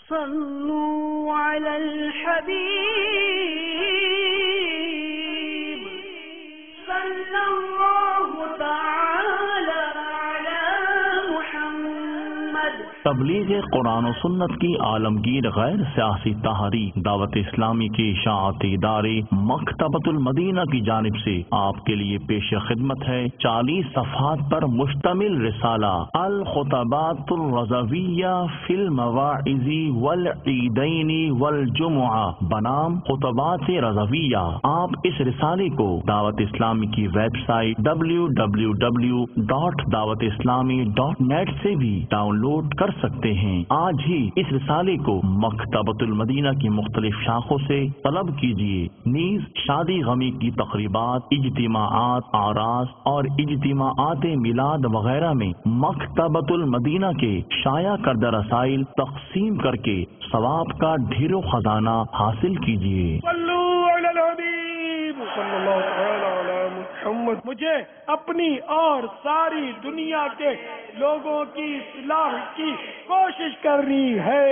صلوا على الحبيب صلى الله تعالى على محمد. تبلیغ قرآن و سنت کی عالمگیر غیر سیاسی تحریک دعوت اسلامی کے اشاعتی ادارے مکتبۃ المدینہ کی جانب سے آپ کے لیے پیش خدمت ہے 40 صفحات پر مشتمل رسالہ الخطبات الرضویہ فی المواعظ والعیدین والجمعہ بنام خطبات رضویہ. آپ اس رسالے کو دعوت اسلامی کی ویب سائٹ www.dawatislami.net سے بھی ڈاؤن لوڈ کر سکتے ہیں. آج ہی اس رسالے کو مکتبۃ المدینہ کی مختلف شاخوں سے طلب کیجیے. نیز شادی غمی کی تقریبات، اجتماعات، اعراس اور اجتماعات میلاد وغیرہ میں مکتبۃ المدینہ کے شائع کردہ رسائل تقسیم کر کے ثواب کا ڈھیر و خزانہ حاصل کیجیے. مجھے اپنی اور ساری دنیا کے لوگوں کی اصلاح کی کوشش کرنی ہے.